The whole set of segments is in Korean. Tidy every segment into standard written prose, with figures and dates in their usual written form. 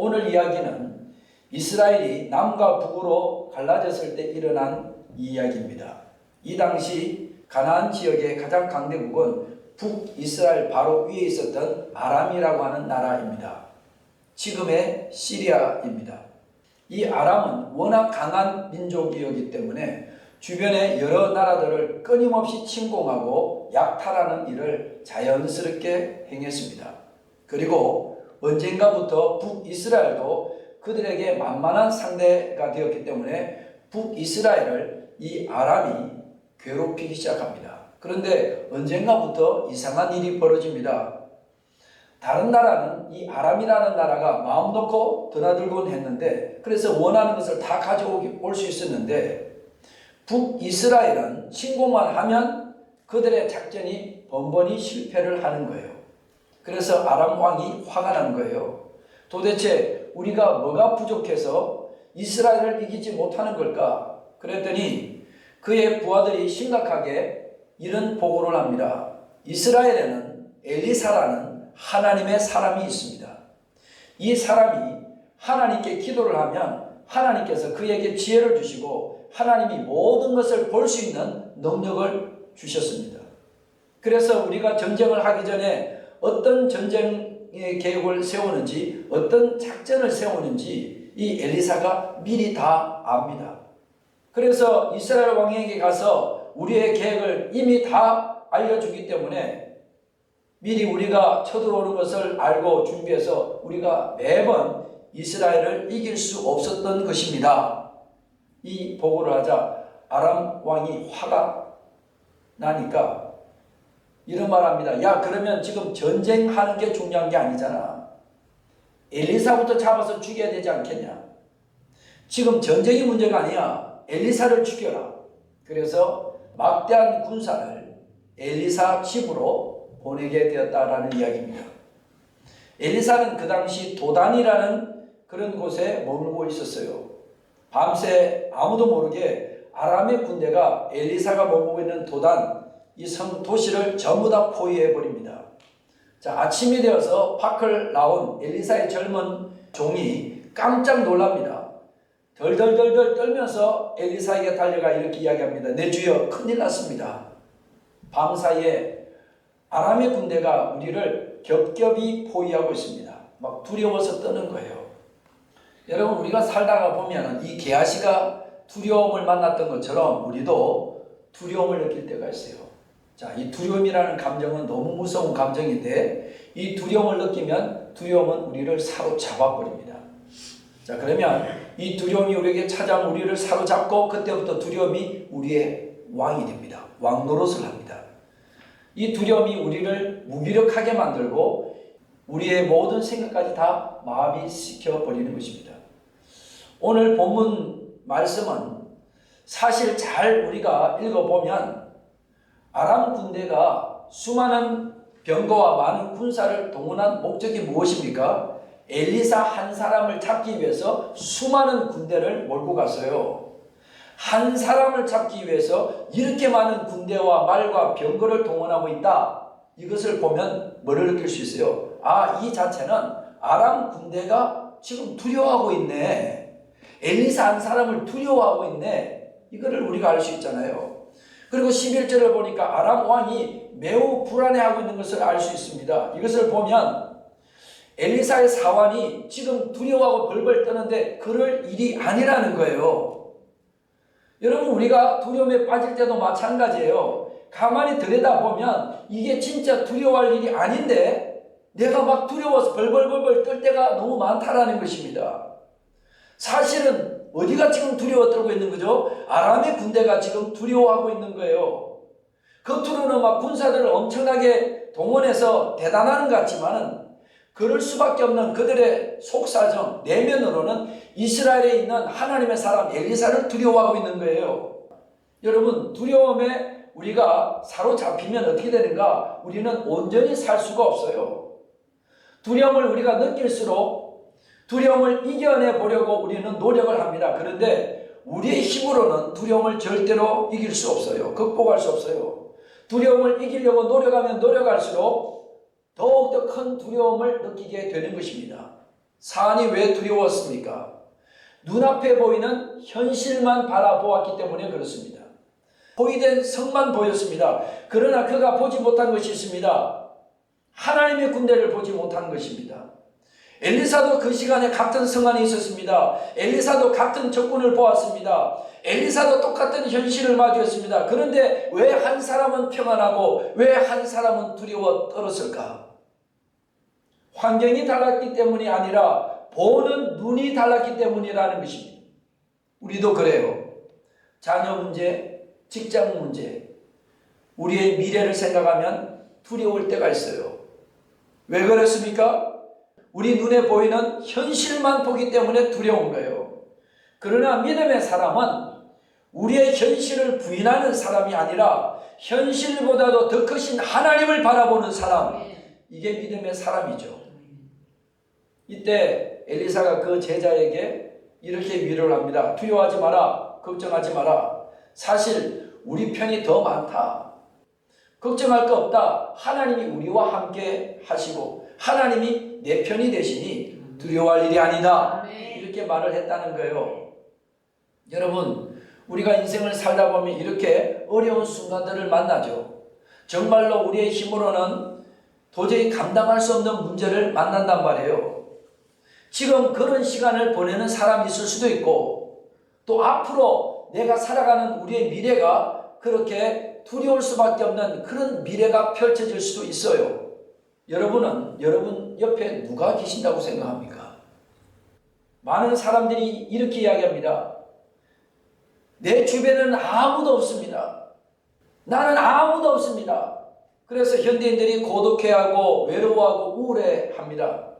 오늘 이야기는 이스라엘이 남과 북으로 갈라졌을 때 일어난 이야기입니다. 이 당시 가나안 지역의 가장 강대국은 북이스라엘 바로 위에 있었던 아람이라고 하는 나라입니다. 지금의 시리아입니다. 이 아람은 워낙 강한 민족이었기 때문에 주변의 여러 나라들을 끊임없이 침공하고 약탈하는 일을 자연스럽게 행했습니다. 그리고 언젠가부터 북이스라엘도 그들에게 만만한 상대가 되었기 때문에 북이스라엘을 이 아람이 괴롭히기 시작합니다. 그런데 언젠가부터 이상한 일이 벌어집니다. 다른 나라는 이 아람이라는 나라가 마음 놓고 드나들곤 했는데, 그래서 원하는 것을 다 가져올 수 있었는데, 북이스라엘은 침공만 하면 그들의 작전이 번번이 실패를 하는 거예요. 그래서 아람 왕이 화가 난 거예요. 도대체 우리가 뭐가 부족해서 이스라엘을 이기지 못하는 걸까? 그랬더니 그의 부하들이 심각하게 이런 보고를 합니다. 이스라엘에는 엘리사라는 하나님의 사람이 있습니다. 이 사람이 하나님께 기도를 하면 하나님께서 그에게 지혜를 주시고 하나님이 모든 것을 볼 수 있는 능력을 주셨습니다. 그래서 우리가 전쟁을 하기 전에 어떤 전쟁의 계획을 세우는지, 어떤 작전을 세우는지 이 엘리사가 미리 다 압니다. 그래서 이스라엘 왕에게 가서 우리의 계획을 이미 다 알려주기 때문에 미리 우리가 쳐들어오는 것을 알고 준비해서 우리가 매번 이스라엘을 이길 수 없었던 것입니다. 이 보고를 하자 아람 왕이 화가 나니까 이런 말 합니다. 야, 그러면 지금 전쟁하는 게 중요한 게 아니잖아. 엘리사부터 잡아서 죽여야 되지 않겠냐. 지금 전쟁이 문제가 아니야. 엘리사를 죽여라. 그래서 막대한 군사를 엘리사 집으로 보내게 되었다라는 이야기입니다. 엘리사는 그 당시 도단이라는 그런 곳에 머물고 있었어요. 밤새 아무도 모르게 아람의 군대가 엘리사가 머물고 있는 도단, 이 도시를 전부 다 포위해 버립니다. 자, 아침이 되어서 밖을 나온 엘리사의 젊은 종이 깜짝 놀랍니다. 덜덜덜덜 떨면서 엘리사에게 달려가 이렇게 이야기합니다. 내 주여, 큰일 났습니다. 밤사이에 아람의 군대가 우리를 겹겹이 포위하고 있습니다. 막 두려워서 떠는 거예요. 여러분, 우리가 살다가 보면 이 게하시가 두려움을 만났던 것처럼 우리도 두려움을 느낄 때가 있어요. 자, 이 두려움이라는 감정은 너무 무서운 감정인데 이 두려움을 느끼면 두려움은 우리를 사로잡아 버립니다. 자, 그러면 이 두려움이 우리에게 찾아오면 우리를 사로잡고 그때부터 두려움이 우리의 왕이 됩니다. 왕 노릇을 합니다. 이 두려움이 우리를 무기력하게 만들고 우리의 모든 생각까지 다 마비시켜버리는 것입니다. 오늘 본문 말씀은 사실 잘 우리가 읽어보면 아람 군대가 수많은 병거와 많은 군사를 동원한 목적이 무엇입니까? 엘리사 한 사람을 잡기 위해서 수많은 군대를 몰고 갔어요. 한 사람을 잡기 위해서 이렇게 많은 군대와 말과 병거를 동원하고 있다. 이것을 보면 뭐를 느낄 수 있어요? 아, 이 자체는 아람 군대가 지금 두려워하고 있네. 엘리사 한 사람을 두려워하고 있네. 이거를 우리가 알 수 있잖아요. 그리고 11절을 보니까 아람 왕이 매우 불안해하고 있는 것을 알 수 있습니다. 이것을 보면 엘리사의 사환이 지금 두려워하고 벌벌 떠는데 그럴 일이 아니라는 거예요. 여러분, 우리가 두려움에 빠질 때도 마찬가지예요. 가만히 들여다보면 이게 진짜 두려워할 일이 아닌데 내가 막 두려워서 벌벌벌벌 떨 때가 너무 많다라는 것입니다. 사실은 어디가 지금 두려워 떨고 있는 거죠? 아람의 군대가 지금 두려워하고 있는 거예요. 겉으로는 막 군사들을 엄청나게 동원해서 대단한 것 같지만은 그럴 수밖에 없는 그들의 속사정, 내면으로는 이스라엘에 있는 하나님의 사람 엘리사를 두려워하고 있는 거예요. 여러분, 두려움에 우리가 사로잡히면 어떻게 되는가? 우리는 온전히 살 수가 없어요. 두려움을 우리가 느낄수록 두려움을 이겨내 보려고 우리는 노력을 합니다. 그런데 우리의 힘으로는 두려움을 절대로 이길 수 없어요. 극복할 수 없어요. 두려움을 이기려고 노력하면 노력할수록 더욱더 큰 두려움을 느끼게 되는 것입니다. 산이 왜 두려웠습니까? 눈앞에 보이는 현실만 바라보았기 때문에 그렇습니다. 포위된 성만 보였습니다. 그러나 그가 보지 못한 것이 있습니다. 하나님의 군대를 보지 못한 것입니다. 엘리사도 그 시간에 같은 성 안에 있었습니다. 엘리사도 같은 적군을 보았습니다. 엘리사도 똑같은 현실을 마주했습니다. 그런데 왜 한 사람은 평안하고 왜 한 사람은 두려워 떨었을까? 환경이 달랐기 때문이 아니라 보는 눈이 달랐기 때문이라는 것입니다. 우리도 그래요. 자녀 문제, 직장 문제, 우리의 미래를 생각하면 두려울 때가 있어요. 왜 그렇습니까? 우리 눈에 보이는 현실만 보기 때문에 두려운 거예요. 그러나 믿음의 사람은 우리의 현실을 부인하는 사람이 아니라 현실보다도 더 크신 하나님을 바라보는 사람, 이게 믿음의 사람이죠. 이때 엘리사가 그 제자에게 이렇게 위로를 합니다. 두려워하지 마라. 걱정하지 마라. 사실 우리 편이 더 많다. 걱정할 거 없다. 하나님이 우리와 함께 하시고 하나님이 내 편이 되시니 두려워할 일이 아니다. 이렇게 말을 했다는 거예요. 여러분, 우리가 인생을 살다 보면 이렇게 어려운 순간들을 만나죠. 정말로 우리의 힘으로는 도저히 감당할 수 없는 문제를 만난단 말이에요. 지금 그런 시간을 보내는 사람이 있을 수도 있고 또 앞으로 내가 살아가는 우리의 미래가 그렇게 두려울 수밖에 없는 그런 미래가 펼쳐질 수도 있어요. 여러분은 여러분 옆에 누가 계신다고 생각합니까? 많은 사람들이 이렇게 이야기합니다. 내 주변에는 아무도 없습니다. 나는 아무도 없습니다. 그래서 현대인들이 고독해하고 외로워하고 우울해합니다.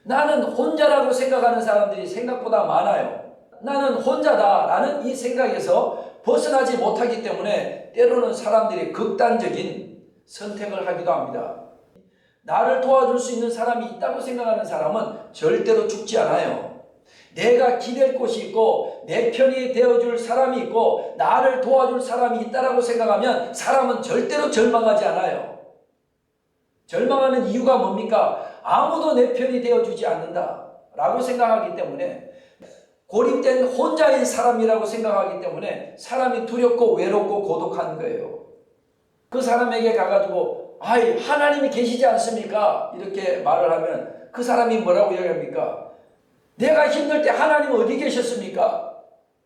나는 혼자라고 생각하는 사람들이 생각보다 많아요. 나는 혼자다라는 이 생각에서 벗어나지 못하기 때문에 때로는 사람들이 극단적인 선택을 하기도 합니다. 나를 도와줄 수 있는 사람이 있다고 생각하는 사람은 절대로 죽지 않아요. 내가 기댈 곳이 있고 내 편이 되어줄 사람이 있고 나를 도와줄 사람이 있다고 생각하면 사람은 절대로 절망하지 않아요. 절망하는 이유가 뭡니까? 아무도 내 편이 되어주지 않는다 라고 생각하기 때문에, 고립된 혼자인 사람이라고 생각하기 때문에 사람이 두렵고 외롭고 고독한 거예요. 그 사람에게 가가지고 아이 하나님이 계시지 않습니까? 이렇게 말을 하면 그 사람이 뭐라고 이야기합니까? 내가 힘들 때 하나님 어디 계셨습니까?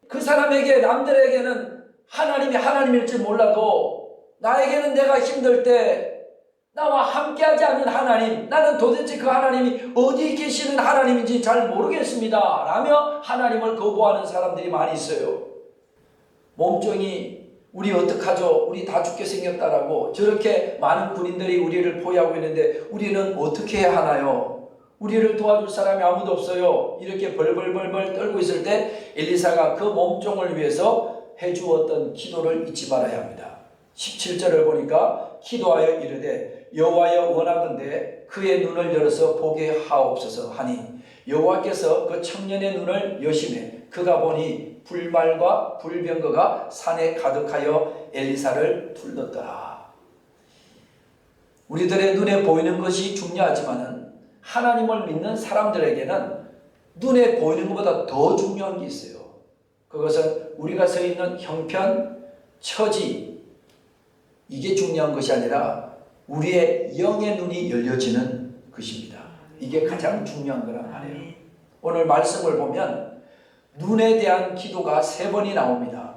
그 사람에게, 남들에게는 하나님이 하나님일지 몰라도 나에게는 내가 힘들 때 나와 함께하지 않는 하나님, 나는 도대체 그 하나님이 어디 계시는 하나님인지 잘 모르겠습니다 라며 하나님을 거부하는 사람들이 많이 있어요. 몸종이 우리 어떡하죠? 우리 다 죽게 생겼다라고 저렇게 많은 군인들이 우리를 포위하고 있는데 우리는 어떻게 해야 하나요? 우리를 도와줄 사람이 아무도 없어요. 이렇게 벌벌벌벌 떨고 있을 때 엘리사가 그 몸종을 위해서 해주었던 기도를 잊지 말아야 합니다. 17절을 보니까 기도하여 이르되 여호와여 원하건대 그의 눈을 열어서 보게 하옵소서 하니 여호와께서 그 청년의 눈을 여시매 그가 보니 불말과 불병거가 산에 가득하여 엘리사를 둘렀더라. 우리들의 눈에 보이는 것이 중요하지만은 하나님을 믿는 사람들에게는 눈에 보이는 것보다 더 중요한 게 있어요. 그것은 우리가 서 있는 형편, 처지, 이게 중요한 것이 아니라 우리의 영의 눈이 열려지는 것입니다. 이게 가장 중요한 거란 말이에요. 오늘 말씀을 보면 눈에 대한 기도가 3번이 나옵니다.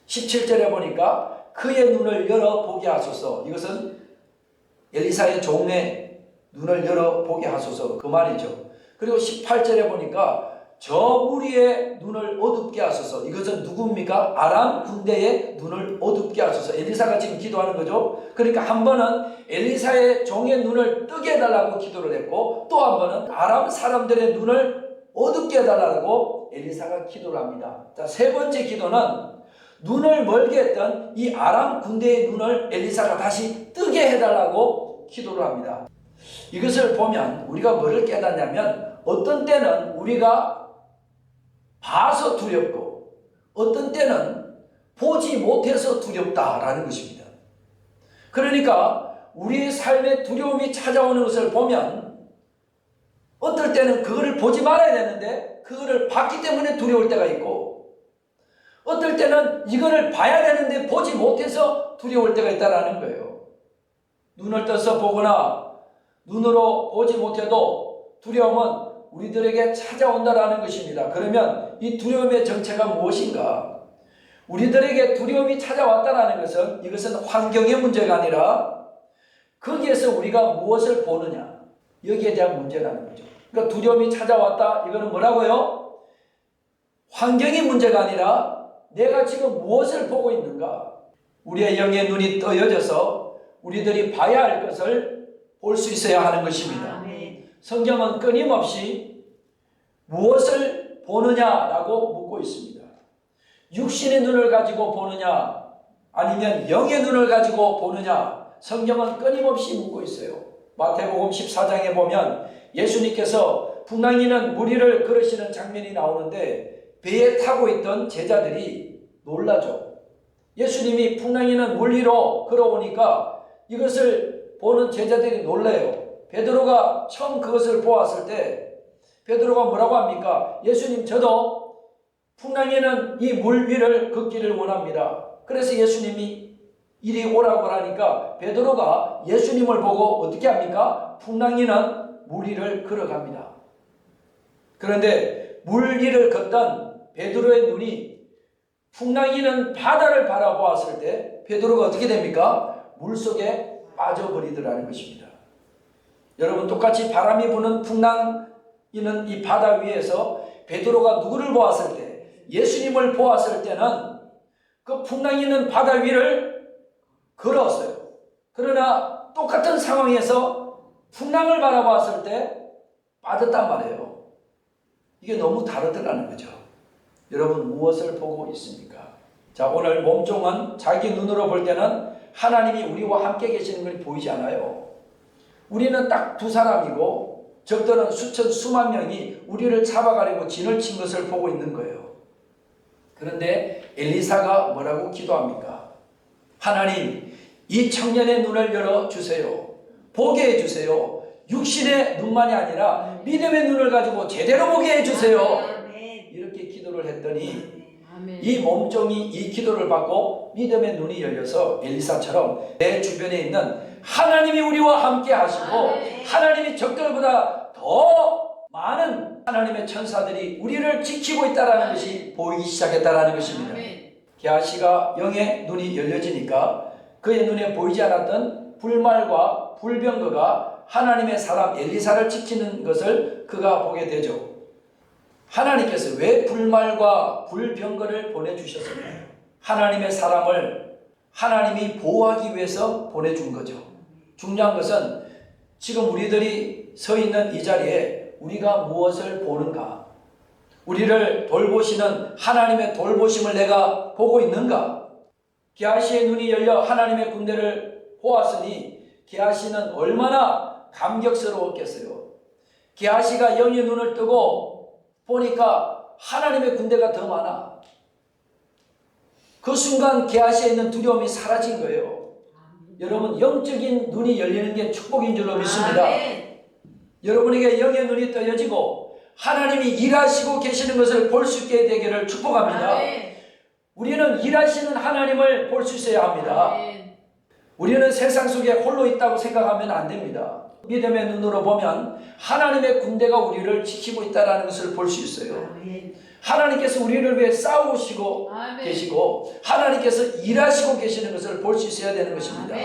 17절에 보니까 그의 눈을 열어 보게 하소서. 이것은 엘리사의 종의 눈을 열어 보게 하소서, 그 말이죠. 그리고 18절에 보니까 저 무리의 눈을 어둡게 하소서. 이것은 누굽니까? 아람 군대의 눈을 어둡게 하소서. 엘리사가 지금 기도하는 거죠. 그러니까 한 번은 엘리사의 종의 눈을 뜨게 해달라고 기도를 했고, 또 한 번은 아람 사람들의 눈을 어둡게 해달라고 엘리사가 기도를 합니다. 자, 3번째 기도는 눈을 멀게 했던 이 아람 군대의 눈을 엘리사가 다시 뜨게 해달라고 기도를 합니다. 이것을 보면 우리가 뭐를 깨닫냐면, 어떤 때는 우리가 봐서 두렵고 어떤 때는 보지 못해서 두렵다라는 것입니다. 그러니까 우리의 삶에 두려움이 찾아오는 것을 보면 어떨 때는 그거를 보지 말아야 되는데 그거를 봤기 때문에 두려울 때가 있고, 어떨 때는 이거를 봐야 되는데 보지 못해서 두려울 때가 있다라는 거예요. 눈을 떠서 보거나 눈으로 보지 못해도 두려움은 우리들에게 찾아온다라는 것입니다. 그러면 이 두려움의 정체가 무엇인가? 우리들에게 두려움이 찾아왔다라는 것은 이것은 환경의 문제가 아니라 거기에서 우리가 무엇을 보느냐, 여기에 대한 문제라는 거죠. 그러니까 두려움이 찾아왔다, 이거는 뭐라고요? 환경의 문제가 아니라 내가 지금 무엇을 보고 있는가? 우리의 영의 눈이 떠여져서 우리들이 봐야 할 것을 볼 수 있어야 하는 것입니다. 성경은 끊임없이 무엇을 보느냐라고 묻고 있습니다. 육신의 눈을 가지고 보느냐 아니면 영의 눈을 가지고 보느냐, 성경은 끊임없이 묻고 있어요. 마태복음 14장에 보면 예수님께서 풍랑이는 물 위를 걸으시는 장면이 나오는데 배에 타고 있던 제자들이 놀라죠. 예수님이 풍랑이는 물 위로 걸어오니까 이것을 보는 제자들이 놀래요. 베드로가 처음 그것을 보았을 때 베드로가 뭐라고 합니까? 예수님, 저도 풍랑에는 이 물 위를 걷기를 원합니다. 그래서 예수님이 이리 오라고 하니까 베드로가 예수님을 보고 어떻게 합니까? 풍랑에는 물 위를 걸어갑니다. 그런데 물 위를 걷던 베드로의 눈이 풍랑이는 바다를 바라보았을 때 베드로가 어떻게 됩니까? 물속에 빠져버리더라는 것입니다. 여러분, 똑같이 바람이 부는 풍랑이는 이 바다 위에서 베드로가 누구를 보았을 때, 예수님을 보았을 때는 그 풍랑이는 바다 위를 걸었어요. 그러나 똑같은 상황에서 풍랑을 바라보았을 때 빠졌단 말이에요. 이게 너무 다르더라는 거죠. 여러분, 무엇을 보고 있습니까? 자, 오늘 몸종은 자기 눈으로 볼 때는 하나님이 우리와 함께 계시는 것이 보이지 않아요. 우리는 딱 두 사람이고 적들은 수천 수만 명이 우리를 잡아가려고 진을 친 것을 보고 있는 거예요. 그런데 엘리사가 뭐라고 기도합니까? 하나님, 이 청년의 눈을 열어주세요. 보게 해주세요. 육신의 눈만이 아니라 믿음의 눈을 가지고 제대로 보게 해주세요. 이렇게 기도를 했더니 이 몸종이 이 기도를 받고 믿음의 눈이 열려서 엘리사처럼 내 주변에 있는 하나님이 우리와 함께 하시고 하나님이 적들보다 더 많은 하나님의 천사들이 우리를 지키고 있다는 것이 보이기 시작했다는 것입니다. 게하시가 영의 눈이 열려지니까 그의 눈에 보이지 않았던 불말과 불병거가 하나님의 사람 엘리사를 지키는 것을 그가 보게 되죠. 하나님께서 왜 불말과 불병거를 보내주셨을까요? 하나님의 사람을 하나님이 보호하기 위해서 보내준 거죠. 중요한 것은 지금 우리들이 서 있는 이 자리에 우리가 무엇을 보는가? 우리를 돌보시는 하나님의 돌보심을 내가 보고 있는가? 게하시의 눈이 열려 하나님의 군대를 보았으니 게하시는 얼마나 감격스러웠겠어요. 게하시가 영의 눈을 뜨고 보니까 하나님의 군대가 더 많아. 그 순간 게하시에 있는 두려움이 사라진 거예요. 여러분, 영적인 눈이 열리는 게 축복인 줄로 믿습니다. 여러분에게 영의 눈이 떠여지고 하나님이 일하시고 계시는 것을 볼 수 있게 되기를 축복합니다. 우리는 일하시는 하나님을 볼 수 있어야 합니다. 우리는 세상 속에 홀로 있다고 생각하면 안 됩니다. 믿음의 눈으로 보면 하나님의 군대가 우리를 지키고 있다는 것을 볼 수 있어요. 하나님께서 우리를 위해 싸우시고 계시고 하나님께서 일하시고 계시는 것을 볼 수 있어야 되는 것입니다.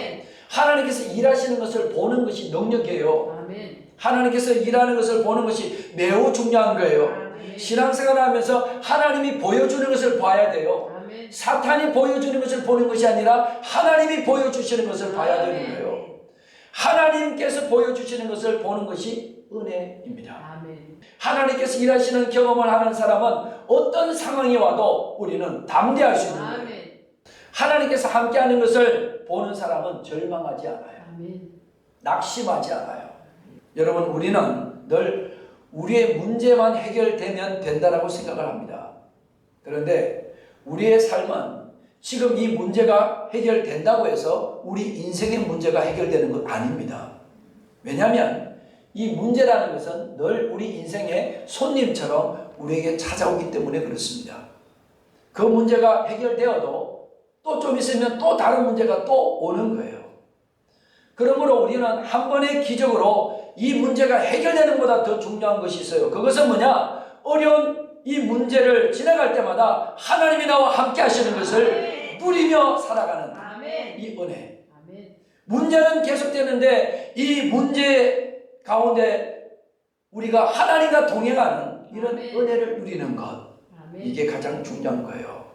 하나님께서 일하시는 것을 보는 것이 능력이에요. 하나님께서 일하는 것을 보는 것이 매우 중요한 거예요. 신앙생활을 하면서 하나님이 보여주는 것을 봐야 돼요. 사탄이 보여주는 것을 보는 것이 아니라 하나님이 보여주시는 것을 봐야 되는 거예요. 하나님께서 보여주시는 것을 보는 것이 은혜입니다. 하나님께서 일하시는 경험을 하는 사람은 어떤 상황이 와도 우리는 담대할 수 있는 거예요. 하나님께서 함께하는 것을 보는 사람은 절망하지 않아요. 낙심하지 않아요. 여러분, 우리는 늘 우리의 문제만 해결되면 된다라고 생각을 합니다. 그런데 우리의 삶은 지금 이 문제가 해결된다고 해서 우리 인생의 문제가 해결되는 것 아닙니다. 왜냐하면 이 문제라는 것은 늘 우리 인생의 손님처럼 우리에게 찾아오기 때문에 그렇습니다. 그 문제가 해결되어도 또 좀 있으면 또 다른 문제가 또 오는 거예요. 그러므로 우리는 한 번의 기적으로 이 문제가 해결되는 것보다 더 중요한 것이 있어요. 그것은 뭐냐? 어려운 이 문제를 지나갈 때마다 하나님이 나와 함께 하시는 것을 누리며 살아가는 이 은혜. 문제는 계속되는데 이 문제 가운데 우리가 하나님과 동행하는 이런 은혜를 누리는 것, 이게 가장 중요한 거예요.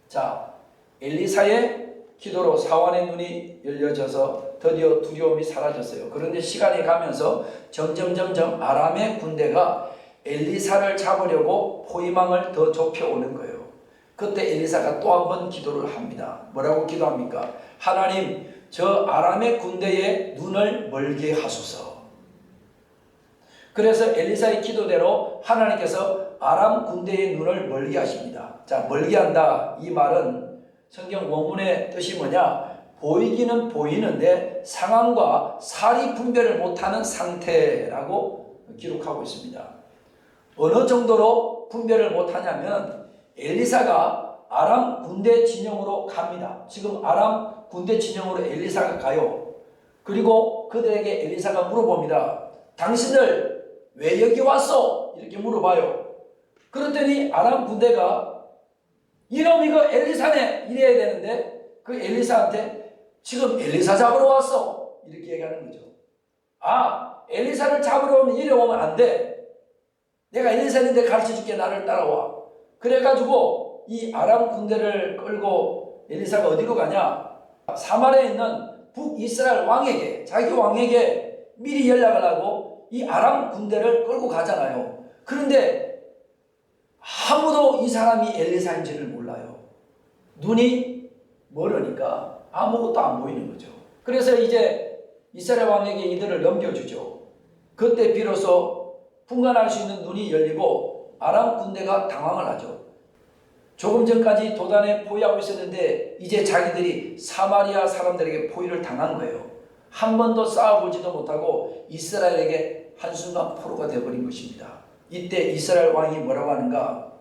자, 엘리사의 기도로 사환의 눈이 열려져서 드디어 두려움이 사라졌어요. 그런데 시간이 가면서 점점 아람의 군대가 엘리사를 잡으려고 포위망을 더 좁혀오는 거예요. 그때 엘리사가 또 한 번 기도를 합니다. 뭐라고 기도합니까? 하나님, 저 아람의 군대의 눈을 멀게 하소서. 그래서 엘리사의 기도대로 하나님께서 아람 군대의 눈을 멀게 하십니다. 자, 멀게 한다, 이 말은 성경 원문의 뜻이 뭐냐? 보이기는 보이는데 상황과 사리 분별을 못하는 상태라고 기록하고 있습니다. 어느 정도로 분별을 못하냐면 엘리사가 아람 군대 진영으로 갑니다. 지금 아람 군대 진영으로 엘리사가 가요. 그리고 그들에게 엘리사가 물어봅니다. 당신들 왜 여기 왔어? 이렇게 물어봐요. 그랬더니 아람 군대가 이놈 이거 엘리사네 이래야 되는데 그 엘리사한테 지금 엘리사 잡으러 왔어 이렇게 얘기하는 거죠. 아, 엘리사를 잡으러 오면 이래 오면 안 돼. 내가 엘리사인데 가르쳐줄게. 나를 따라와. 그래가지고 이 아람 군대를 끌고 엘리사가 어디로 가냐? 사마리아에 있는 북이스라엘 왕에게, 자기 왕에게 미리 연락을 하고 이 아람 군대를 끌고 가잖아요. 그런데 아무도 이 사람이 엘리사인지를 몰라요. 눈이 멀으니까 아무것도 안 보이는 거죠. 그래서 이제 이스라엘 왕에게 이들을 넘겨주죠. 그때 비로소 분간할 수 있는 눈이 열리고 아람 군대가 당황을 하죠. 조금 전까지 도단에 포위하고 있었는데 이제 자기들이 사마리아 사람들에게 포위를 당한 거예요. 한 번도 싸워보지도 못하고 이스라엘에게 한순간 포로가 되어버린 것입니다. 이때 이스라엘 왕이 뭐라고 하는가?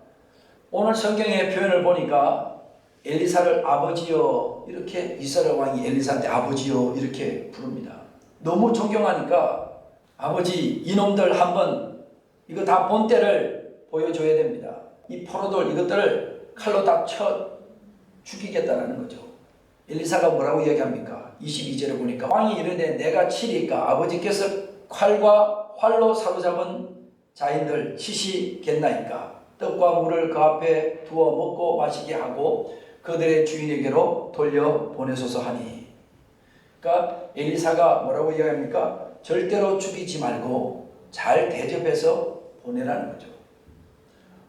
오늘 성경의 표현을 보니까 엘리사를 아버지여, 이렇게 이스라엘 왕이 엘리사한테 아버지여 이렇게 부릅니다. 너무 존경하니까 아버지, 이놈들 한번 이거 다 본때를 보여줘야 됩니다. 이 포로들 이것들을 칼로 다 쳐 죽이겠다는 거죠. 엘리사가 뭐라고 이야기합니까? 22절에 보니까 왕이 이르되 내가 치리까 아버지께서 칼과 활로 사로잡은 자인들 치시겠나이까? 떡과 물을 그 앞에 두어 먹고 마시게 하고 그들의 주인에게로 돌려 보내소서 하니. 그러니까 엘리사가 뭐라고 이야기합니까? 절대로 죽이지 말고 잘 대접해서 보내라는 거죠.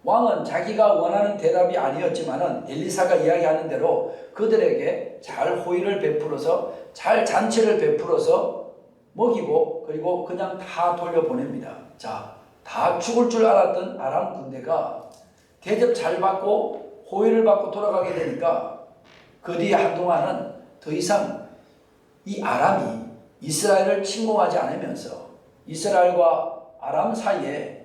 왕은 자기가 원하는 대답이 아니었지만은 엘리사가 이야기하는 대로 그들에게 잘 호의를 베풀어서 잘 잔치를 베풀어서 먹이고 그리고 그냥 다 돌려보냅니다. 자, 다 죽을 줄 알았던 아람 군대가 대접 잘 받고 호의를 받고 돌아가게 되니까 그 뒤에 한동안은 더 이상 이 아람이 이스라엘을 침공하지 않으면서 이스라엘과 아람 사이에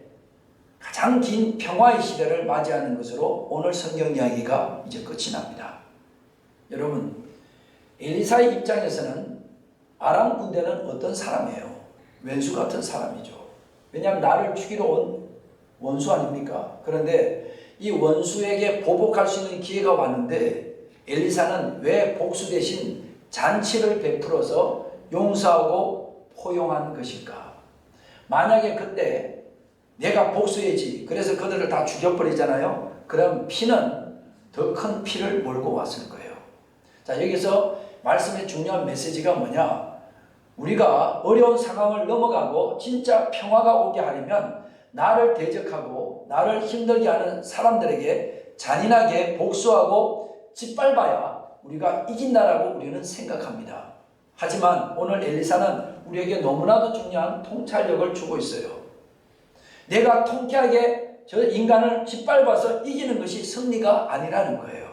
가장 긴 평화의 시대를 맞이하는 것으로 오늘 성경 이야기가 이제 끝이 납니다. 여러분, 엘리사의 입장에서는 아람 군대는 어떤 사람이에요? 왼수 같은 사람이죠. 왜냐하면 나를 죽이러 온 원수 아닙니까? 그런데 이 원수에게 보복할 수 있는 기회가 왔는데 엘리사는 왜 복수 대신 잔치를 베풀어서 용서하고 포용한 것일까? 만약에 그때 내가 복수해야지, 그래서 그들을 다 죽여버리잖아요. 그럼 피는 더 큰 피를 몰고 왔을 거예요. 자, 여기서 말씀의 중요한 메시지가 뭐냐? 우리가 어려운 상황을 넘어가고 진짜 평화가 오게 하려면 나를 대적하고 나를 힘들게 하는 사람들에게 잔인하게 복수하고 짓밟아야 우리가 이긴다라고 우리는 생각합니다. 하지만 오늘 엘리사는 우리에게 너무나도 중요한 통찰력을 주고 있어요. 내가 통쾌하게 저 인간을 짓밟아서 이기는 것이 승리가 아니라는 거예요.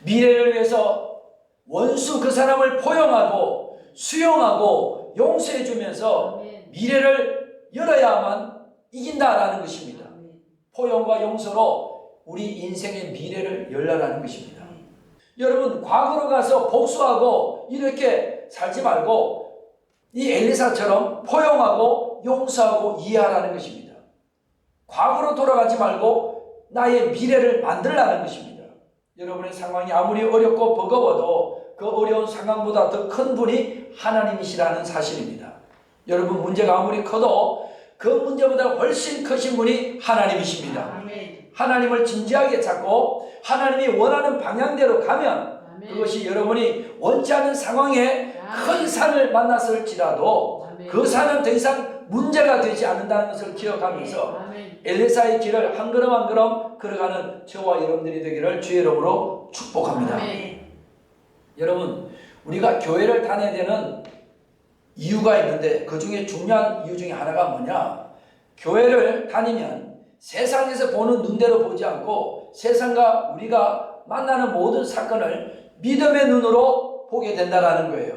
미래를 위해서 원수 그 사람을 포용하고 수용하고 용서해 주면서 미래를 열어야만 이긴다라는 것입니다. 포용과 용서로 우리 인생의 미래를 열라라는 것입니다. 여러분, 과거로 가서 복수하고 이렇게 살지 말고 이 엘리사처럼 포용하고 용서하고 이해하라는 것입니다. 과거로 돌아가지 말고 나의 미래를 만들라는 것입니다. 여러분의 상황이 아무리 어렵고 버거워도 그 어려운 상황보다 더 큰 분이 하나님이시라는 사실입니다. 여러분, 문제가 아무리 커도 그 문제보다 훨씬 크신 분이 하나님이십니다. 아멘. 하나님을 진지하게 찾고 하나님이 원하는 방향대로 가면 아멘. 그것이 여러분이 원치 않은 상황에 큰 산을 만났을지라도 아멘. 그 산은 더 이상 문제가 되지 않는다는 것을 기억하면서 아멘. 엘리사의 길을 한 걸음 한 걸음 걸어가는 저와 여러분들이 되기를 주의 이름으로 축복합니다. 아멘. 여러분, 우리가 교회를 다녀야 되는 이유가 있는데 그 중에 중요한 이유 중에 하나가 뭐냐? 교회를 다니면 세상에서 보는 눈대로 보지 않고 세상과 우리가 만나는 모든 사건을 믿음의 눈으로 보게 된다는 거예요.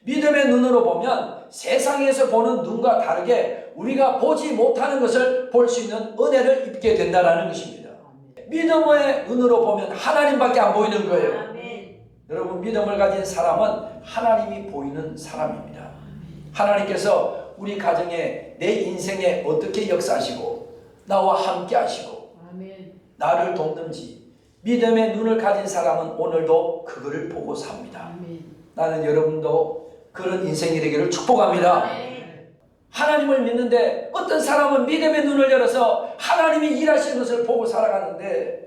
믿음의 눈으로 보면 세상에서 보는 눈과 다르게 우리가 보지 못하는 것을 볼 수 있는 은혜를 입게 된다는 것입니다. 믿음의 눈으로 보면 하나님밖에 안 보이는 거예요. 아멘. 여러분, 믿음을 가진 사람은 하나님이 보이는 사람입니다. 하나님께서 우리 가정에 내 인생에 어떻게 역사하시고 나와 함께 하시고 아멘. 나를 돕는지 믿음의 눈을 가진 사람은 오늘도 그거를 보고 삽니다. 아멘. 나는 여러분도 그런 인생이 되기를 축복합니다. 아멘. 하나님을 믿는데 어떤 사람은 믿음의 눈을 열어서 하나님이 일하시는 것을 보고 살아가는데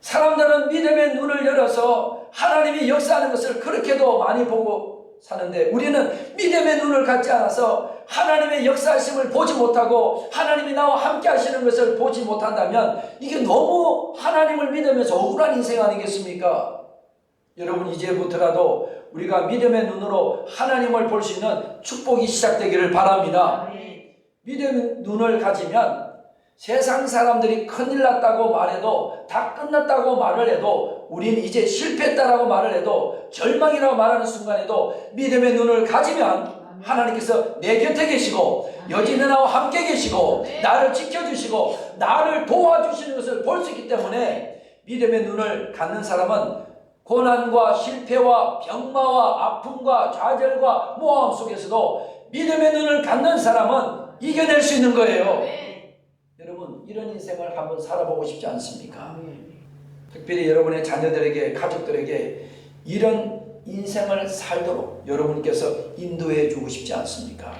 사람들은 믿음의 눈을 열어서 하나님이 역사하는 것을 그렇게도 많이 보고 사는데 우리는 믿음의 눈을 갖지 않아서 하나님의 역사하심을 보지 못하고 하나님이 나와 함께 하시는 것을 보지 못한다면 이게 너무 하나님을 믿으면서 억울한 인생 아니겠습니까? 여러분, 이제부터라도 우리가 믿음의 눈으로 하나님을 볼 수 있는 축복이 시작되기를 바랍니다. 아멘. 믿음의 눈을 가지면 세상 사람들이 큰일 났다고 말해도 다 끝났다고 말을 해도 우리는 이제 실패했다라고 말을 해도 절망이라고 말하는 순간에도 믿음의 눈을 가지면 하나님께서 내 곁에 계시고 여진의 나와 함께 계시고 나를 지켜주시고 나를 도와주시는 것을 볼 수 있기 때문에 믿음의 눈을 갖는 사람은 고난과 실패와 병마와 아픔과 좌절과 모함 속에서도 믿음의 눈을 갖는 사람은 이겨낼 수 있는 거예요. 여러분, 이런 인생을 한번 살아보고 싶지 않습니까? 특별히 여러분의 자녀들에게, 가족들에게 이런 인생을 살도록 여러분께서 인도해 주고 싶지 않습니까?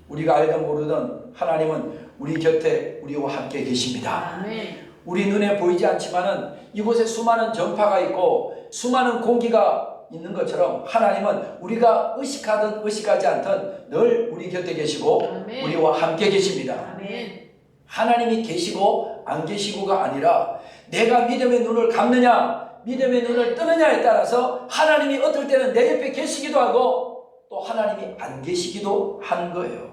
우리가 알든 모르든 하나님은 우리 곁에 우리와 함께 계십니다. 우리 눈에 보이지 않지만은 이곳에 수많은 전파가 있고 수많은 공기가 있는 것처럼 하나님은 우리가 의식하든 의식하지 않든 늘 우리 곁에 계시고 우리와 함께 계십니다. 하나님이 계시고 안 계시고가 아니라 내가 믿음의 눈을 감느냐 믿음의 눈을 뜨느냐에 따라서 하나님이 어떨 때는 내 옆에 계시기도 하고 또 하나님이 안 계시기도 하는 거예요.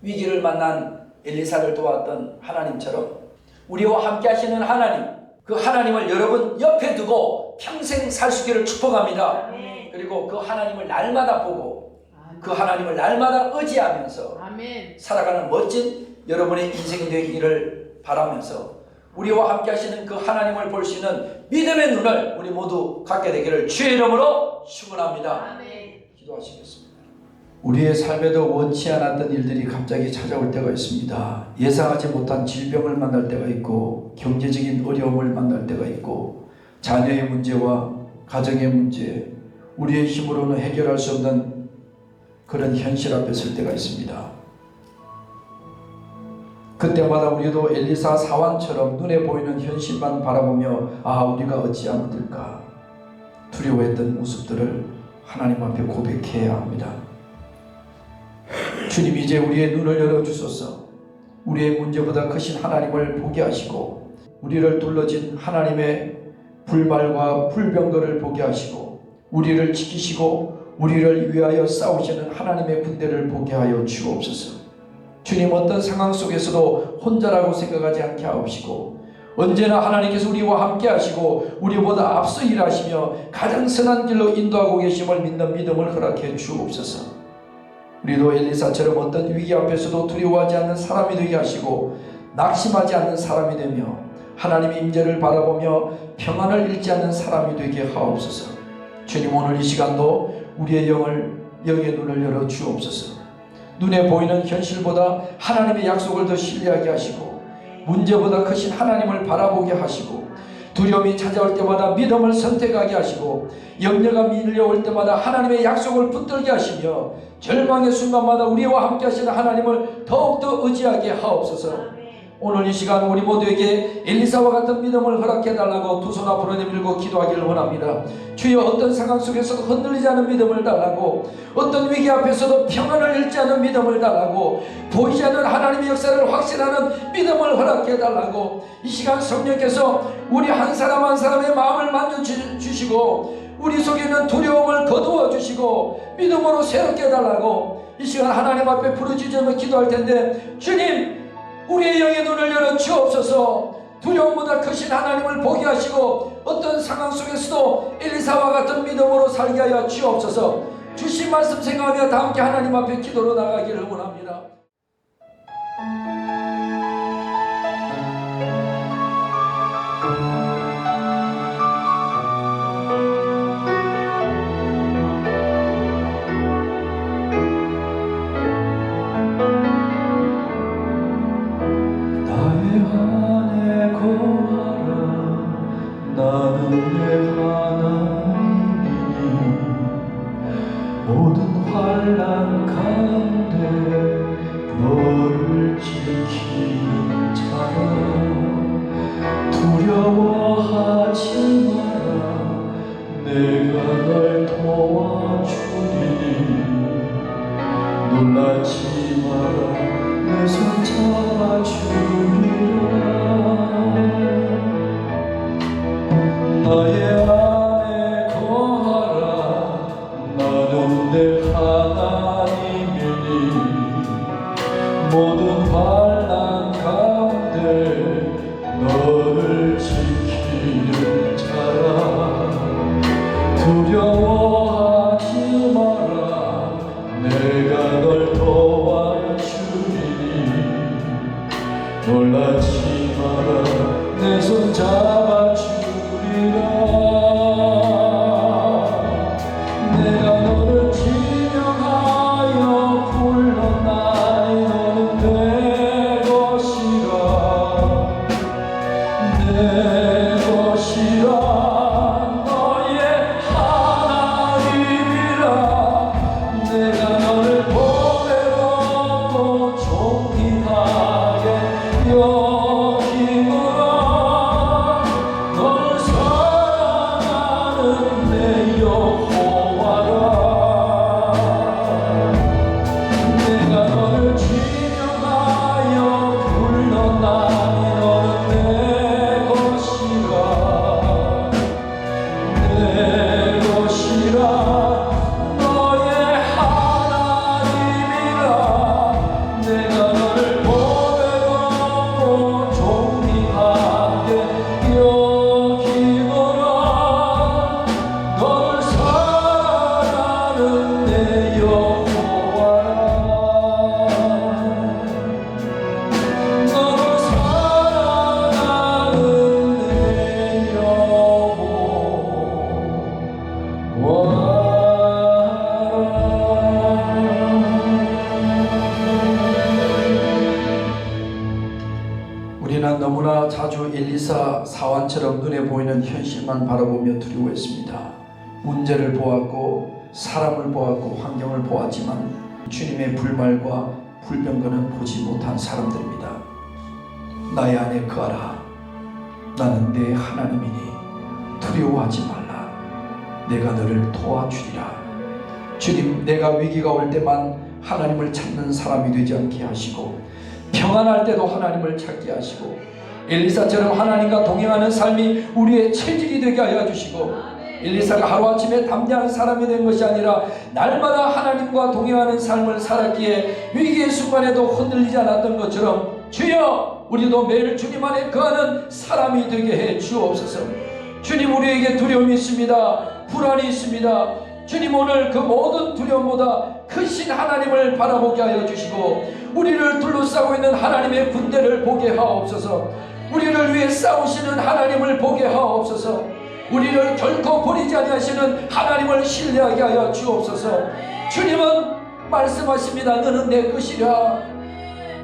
위기를 만난 엘리사를 도왔던 하나님처럼 우리와 함께 하시는 하나님, 그 하나님을 여러분 옆에 두고 평생 살 수 있기를 축복합니다. 그리고 그 하나님을 날마다 보고 그 하나님을 날마다 의지하면서 살아가는 멋진 여러분의 인생이 되기를 바라면서 우리와 함께 하시는 그 하나님을 볼 수 있는 믿음의 눈을 우리 모두 갖게 되기를 주의 이름으로 축원합니다. 기도하시겠습니다. 우리의 삶에도 원치 않았던 일들이 갑자기 찾아올 때가 있습니다. 예상하지 못한 질병을 만날 때가 있고 경제적인 어려움을 만날 때가 있고 자녀의 문제와 가정의 문제, 우리의 힘으로는 해결할 수 없는 그런 현실 앞에 설 때가 있습니다. 그때마다 우리도 엘리사 사환처럼 눈에 보이는 현실만 바라보며 우리가 어찌하면 될까 두려워했던 모습들을 하나님 앞에 고백해야 합니다. 주님, 이제 우리의 눈을 열어주소서. 우리의 문제보다 크신 하나님을 보게 하시고 우리를 둘러진 하나님의 불말과 불병거를 보게 하시고 우리를 지키시고 우리를 위하여 싸우시는 하나님의 군대를 보게 하여 주옵소서. 주님, 어떤 상황 속에서도 혼자라고 생각하지 않게 하옵시고 언제나 하나님께서 우리와 함께 하시고 우리보다 앞서 일하시며 가장 선한 길로 인도하고 계심을 믿는 믿음을 허락해 주옵소서. 우리도 엘리사처럼 어떤 위기 앞에서도 두려워하지 않는 사람이 되게 하시고 낙심하지 않는 사람이 되며 하나님의 임재를 바라보며 평안을 잃지 않는 사람이 되게 하옵소서. 주님, 오늘 이 시간도 우리의 영의 눈을 열어 주옵소서. 눈에 보이는 현실보다 하나님의 약속을 더 신뢰하게 하시고 문제보다 크신 하나님을 바라보게 하시고 두려움이 찾아올 때마다 믿음을 선택하게 하시고 염려가 밀려올 때마다 하나님의 약속을 붙들게 하시며 절망의 순간마다 우리와 함께 하시는 하나님을 더욱더 의지하게 하옵소서. 오늘 이 시간 우리 모두에게 엘리사와 같은 믿음을 허락해달라고 두 손 앞으로 내밀고 기도하기를 원합니다. 주여, 어떤 상황 속에서도 흔들리지 않은 믿음을 달라고, 어떤 위기 앞에서도 평안을 잃지 않은 믿음을 달라고, 보이지 않는 하나님의 역사를 확신하는 믿음을 허락해달라고, 이 시간 성령께서 우리 한 사람 한 사람의 마음을 만져주시고 우리 속에 있는 두려움을 거두어 주시고 믿음으로 새롭게 해달라고 이 시간 하나님 앞에 부르짖으며 기도할 텐데, 주님, 우리의 영의 눈을 열어 주옵소서. 두려움보다 크신 하나님을 보게 하시고 어떤 상황 속에서도 엘리사와 같은 믿음으로 살게 하여 주옵소서. 주신 말씀 생각하며 다 함께 하나님 앞에 기도로 나가기를 원합니다. 모든 환난 가운데 너를 지키는 자라. 두려워하지 마라. 내가 널 도와주리니. 놀라지 마라. 내 손 잡아주리라. 나의 안에 거하라. 나는 내 하나님이니. 모든 환난 가운데 너를 지키는 자라. 두려워하지 마라. 내가 널 도와주리니. 놀라지 마라. 내 손 잡아주리라. 내가 너를 지명하여 불렀나니 너는 내 것이라. 내 것이라. 너의 하나님이라. 내가 너를 보배롭고 존귀하게 여기노라. 너를 사랑하는 내 여호와라. 내가 너를 지명하여 불렀나니 너는 내 것이라. 내 것이라. 너의 하나님이라. 내가 너를 보배롭고 존귀하게 여기노라. 너를 사랑하는 내 여호와라. 너를 사랑하는 내 여호와라. 우리는 너무나 자주 엘리사 사환처럼 눈에 보이는 현실만 바라보며 두려워했습니다. 문제를 보았고 사람을 보았고 환경을 보았지만 주님의 불말과 불병거는 보지 못한 사람들입니다. 나의 안에 거하라. 나는 내 하나님이니 두려워하지 말라. 내가 너를 도와주리라. 주님, 내가 위기가 올 때만 하나님을 찾는 사람이 되지 않게 하시고 평안할 때도 하나님을 찾게 하시고 엘리사처럼 하나님과 동행하는 삶이 우리의 체질이 되게 하여 주시고 엘리사가 하루아침에 담대한 사람이 된 것이 아니라 날마다 하나님과 동행하는 삶을 살았기에 위기의 순간에도 흔들리지 않았던 것처럼 주여, 우리도 매일 주님 안에 거하는 사람이 되게 해 주옵소서. 주님, 우리에게 두려움이 있습니다. 불안이 있습니다. 주님, 오늘 그 모든 두려움보다 크신 하나님을 바라보게 하여 주시고 우리를 둘러싸고 있는 하나님의 군대를 보게 하옵소서. 우리를 위해 싸우시는 하나님을 보게 하옵소서. 우리를 결코 버리지 아니하시는 하나님을 신뢰하게 하여 주옵소서. 주님은 말씀하십니다. 너는 내 것이라.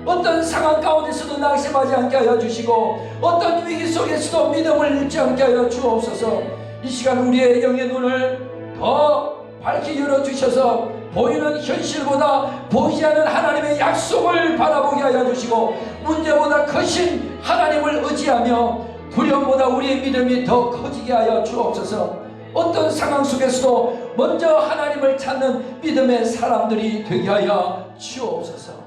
어떤 상황 가운데서도 낙심하지 않게 하여 주시고 어떤 위기 속에서도 믿음을 잃지 않게 하여 주옵소서. 이 시간 우리의 영의 눈을 더 밝게 열어주셔서 보이는 현실보다 보이지 않는 하나님의 약속을 바라보게 하여 주시고 문제보다 크신 하나님을 의지하며 두려움보다 우리의 믿음이 더 커지게 하여 주옵소서. 어떤 상황 속에서도 먼저 하나님을 찾는 믿음의 사람들이 되게 하여 주옵소서.